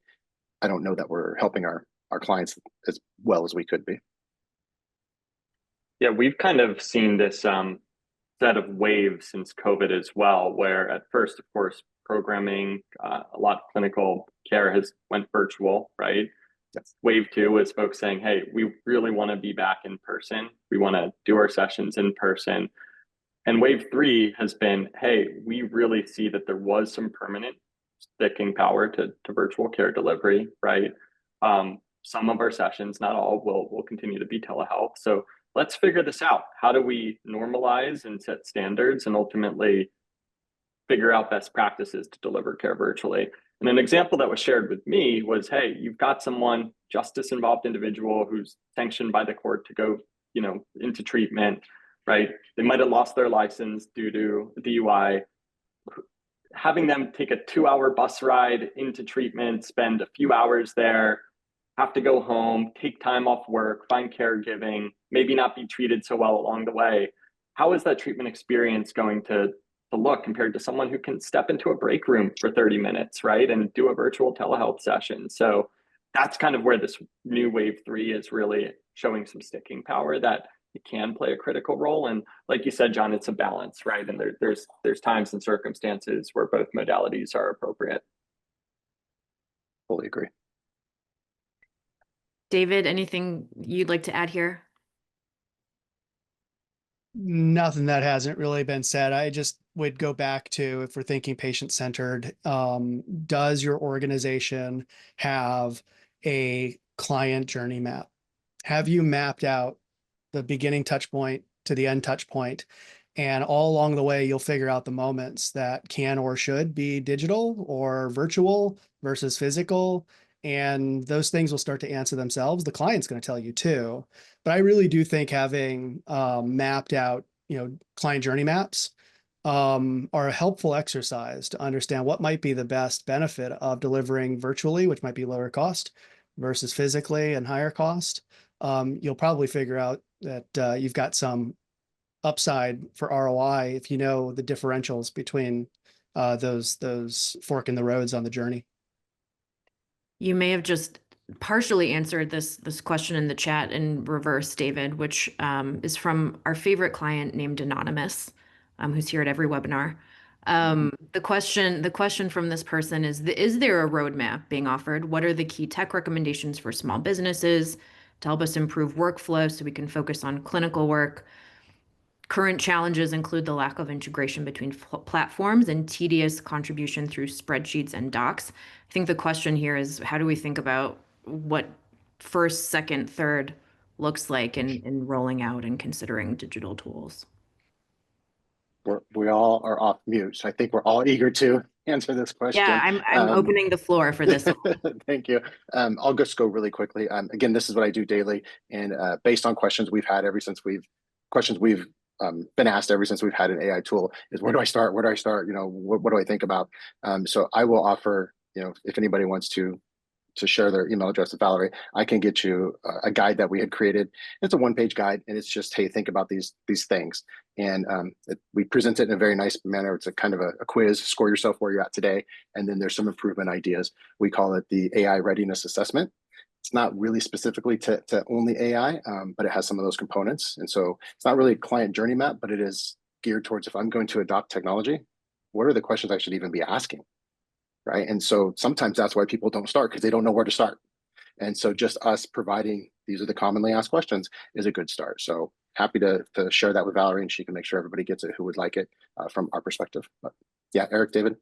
[SPEAKER 4] I don't know that we're helping our clients as well as we could be.
[SPEAKER 5] Yeah, we've kind of seen this set of waves since COVID as well, where at first, of course, programming, a lot of clinical care has went virtual, right?
[SPEAKER 4] Yes.
[SPEAKER 5] Wave two is folks saying, hey, we really want to be back in person. We want to do our sessions in person. And wave three has been, hey, we really see that there was some permanent sticking power to virtual care delivery, right? Some of our sessions, not all, will continue to be telehealth. So let's figure this out. How do we normalize and set standards and ultimately figure out best practices to deliver care virtually? And an example that was shared with me was, hey, you've got someone, justice involved individual who's sanctioned by the court to go, into treatment, right? They might have lost their license due to DUI. Having them take a 2-hour bus ride into treatment, spend a few hours there, have to go home, take time off work, find caregiving, maybe not be treated so well along the way. How is that treatment experience going to look compared to someone who can step into a break room for 30 minutes, right? And do a virtual telehealth session. So that's kind of where this new wave three is really showing some sticking power that it can play a critical role. And like you said, John, it's a balance, right? And there's times and circumstances where both modalities are appropriate.
[SPEAKER 4] Fully agree.
[SPEAKER 1] David, anything you'd like to add here?
[SPEAKER 3] Nothing that hasn't really been said. I just would go back to, if we're thinking patient-centered, does your organization have a client journey map? Have you mapped out the beginning touch point to the end touch point? And all along the way, you'll figure out the moments that can or should be digital or virtual versus physical. And those things will start to answer themselves. The client's going to tell you too. But I really do think having mapped out, client journey maps are a helpful exercise to understand what might be the best benefit of delivering virtually, which might be lower cost, versus physically and higher cost. You'll probably figure out that you've got some upside for ROI if you know the differentials between those fork in the roads on the journey.
[SPEAKER 1] You may have just partially answered this question in the chat in reverse, David, which is from our favorite client named Anonymous, who's here at every webinar. The question from this person is there a roadmap being offered? What are the key tech recommendations for small businesses to help us improve workflow so we can focus on clinical work? Current challenges include the lack of integration between platforms and tedious contribution through spreadsheets and docs. I think the question here is, how do we think about what first, second, third looks like in rolling out and considering digital tools?
[SPEAKER 4] we all are off mute. So I think we're all eager to answer this
[SPEAKER 1] Yeah,
[SPEAKER 4] question.
[SPEAKER 1] I'm opening the floor for this one.
[SPEAKER 4] Thank you. I'll just go really quickly. Again, this is what I do daily, and based on questions we've had questions we've been asked ever since we've had an AI tool, is where do I start? Where do I start? You know, what do I think about? So I will offer, you know, if anybody wants to share their email address with Valerie, I can get you a guide that we had created. It's a one-page guide, and it's just, hey, think about these things. And we present it in a very nice manner. It's a kind of a quiz, score yourself where you're at today. And then there's some improvement ideas. We call it the AI readiness assessment. It's not really specifically to only AI, but it has some of those components. And so it's not really a client journey map, but it is geared towards, if I'm going to adopt technology, what are the questions I should even be asking? Right. And so sometimes that's why people don't start, because they don't know where to start. And so just us providing these are the commonly asked questions is a good start. So happy to share that with Valerie, and she can make sure everybody gets it who would like it from our perspective. But yeah, Eric, David.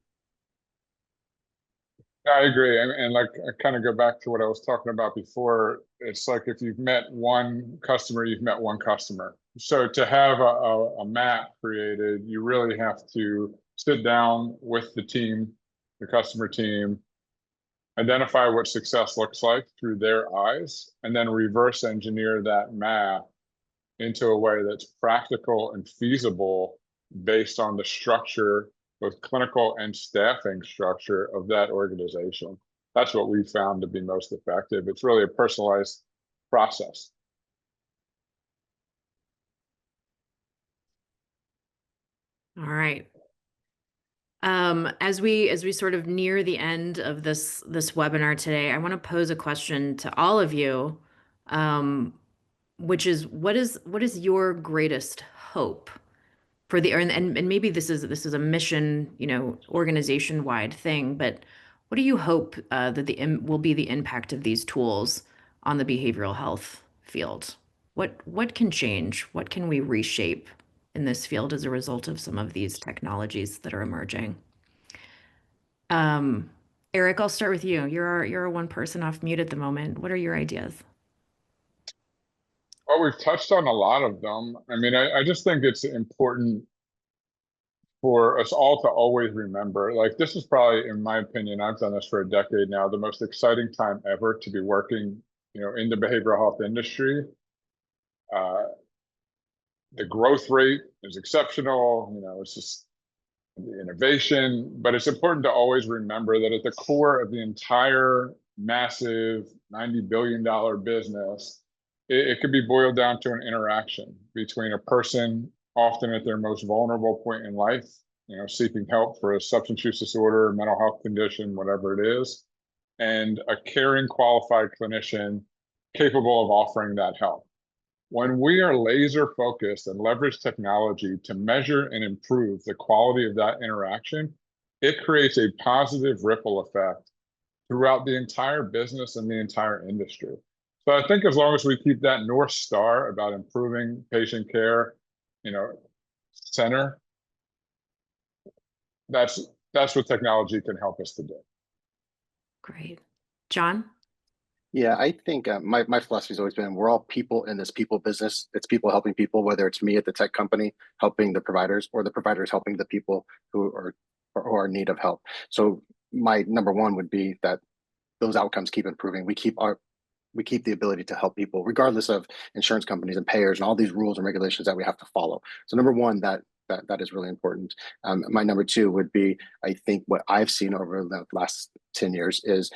[SPEAKER 2] I agree. And like, I kind of go back to what I was talking about before. It's like, if you've met one customer, you've met one customer. So to have a map created, you really have to sit down with the team, the customer team, identify what success looks like through their eyes, and then reverse engineer that map into a way that's practical and feasible based on the structure, both clinical and staffing structure of that organization. That's what we found to be most effective. It's really a personalized process.
[SPEAKER 1] All right. As we sort of near the end of this webinar today, I want to pose a question to all of you, which is what is your greatest hope for the and maybe this is a mission, you know, organization wide thing, but what do you hope that will be the impact of these tools on the behavioral health field? What can change? What can we reshape in this field as a result of some of these technologies that are emerging? Eric, I'll start with you. You're a one person off mute at the moment. What are your ideas?
[SPEAKER 2] Well, we've touched on a lot of them. I mean, I just think it's important for us all to always remember, like, this is probably, in my opinion, I've done this for a decade now, the most exciting time ever to be working, you know, in the behavioral health industry. The growth rate is exceptional. You know, it's just the innovation, but it's important to always remember that at the core of the entire massive $90 billion business, it could be boiled down to an interaction between a person, often at their most vulnerable point in life, you know, seeking help for a substance use disorder, mental health condition, whatever it is, and a caring, qualified clinician capable of offering that help. When we are laser focused and leverage technology to measure and improve the quality of that interaction, it creates a positive ripple effect throughout the entire business and the entire industry. So I think as long as we keep that North Star about improving patient care, you know, center, that's what technology can help us to do.
[SPEAKER 1] Great. John?
[SPEAKER 4] Yeah, I think my philosophy has always been we're all people in this people business. It's people helping people, whether it's me at the tech company helping the providers or the providers helping the people who are in need of help. So my number one would be that those outcomes keep improving. We keep the ability to help people regardless of insurance companies and payers and all these rules and regulations that we have to follow. So number one, that is really important. My number two would be, I think what I've seen over the last 10 years is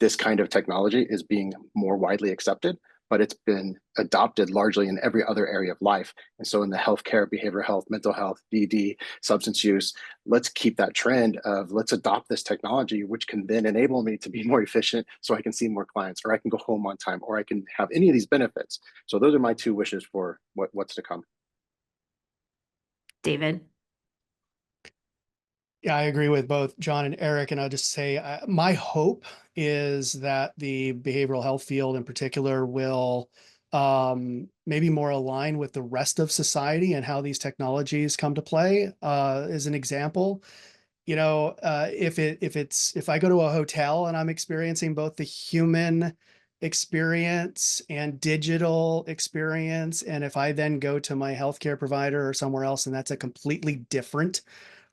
[SPEAKER 4] this kind of technology is being more widely accepted, but it's been adopted largely in every other area of life. And so in the healthcare, behavioral health, mental health, BD, substance use, let's keep that trend of let's adopt this technology, which can then enable me to be more efficient so I can see more clients, or I can go home on time, or I can have any of these benefits. So those are my two wishes for what's to come.
[SPEAKER 1] David?
[SPEAKER 3] Yeah, I agree with both John and Eric. And I'll just say my hope is that the behavioral health field in particular will maybe more align with the rest of society and how these technologies come to play. As an example, you know, if I go to a hotel and I'm experiencing both the human experience and digital experience. And if I then go to my healthcare provider or somewhere else, and that's a completely different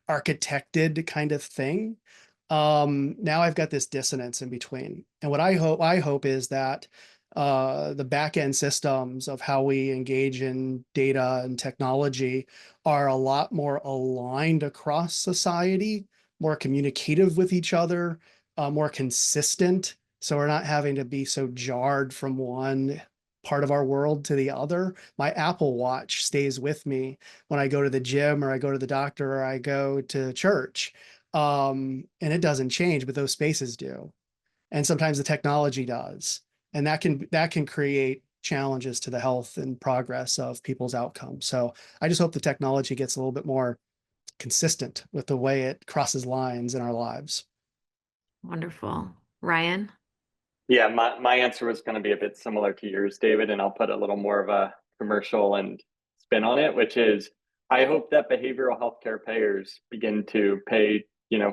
[SPEAKER 3] architected kind of thing, now I've got this dissonance in between. And what I hope is that the back end systems of how we engage in data and technology are a lot more aligned across society, more communicative with each other, more consistent. So we're not having to be so jarred from one part of our world to the other. My Apple Watch stays with me when I go to the gym or I go to the doctor or I go to church. And it doesn't change, but those spaces do. And sometimes the technology does. And that can create challenges to the health and progress of people's outcomes. So I just hope the technology gets a little bit more consistent with the way it crosses lines in our lives.
[SPEAKER 1] Wonderful. Ryan?
[SPEAKER 5] Yeah, my answer was going to be a bit similar to yours, David, and I'll put a little more of a commercial and spin on it, which is I hope that behavioral healthcare payers begin to pay,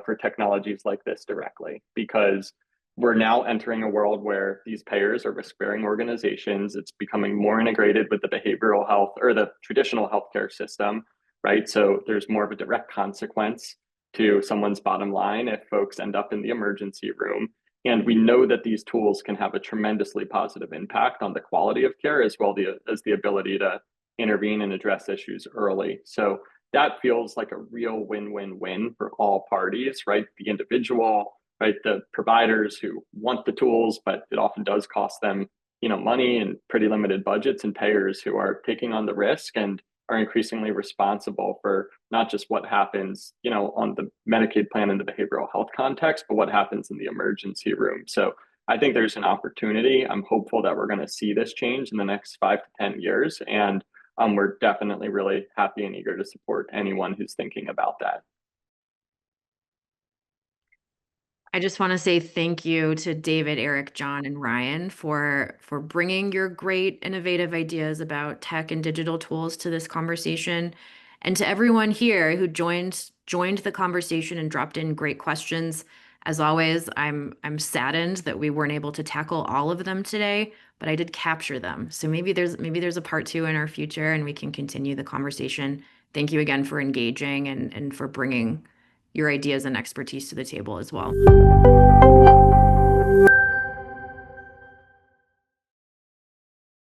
[SPEAKER 5] for technologies like this directly, because we're now entering a world where these payers are risk-bearing organizations. It's becoming more integrated with the behavioral health or the traditional healthcare system, right? So there's more of a direct consequence to someone's bottom line if folks end up in the emergency room. And we know that these tools can have a tremendously positive impact on the quality of care as well as the ability to intervene and address issues early. So that feels like a real win-win-win for all parties, right? The individual, right? The providers who want the tools, but it often does cost them, money and pretty limited budgets, and payers who are taking on the risk and are increasingly responsible for not just what happens, on the Medicaid plan in the behavioral health context, but what happens in the emergency room. So I think there's an opportunity. I'm hopeful that we're going to see this change in the next 5 to 10 years. And we're definitely really happy and eager to support anyone who's thinking about that.
[SPEAKER 1] I just want to say thank you to David, Eric, John, and Ryan for bringing your great innovative ideas about tech and digital tools to this conversation, and to everyone here who joined the conversation and dropped in great questions. As always, I'm saddened that we weren't able to tackle all of them today, but I did capture them. So maybe there's a part 2 in our future, and we can continue the conversation. Thank you again for engaging and for bringing your ideas and expertise to the table as well.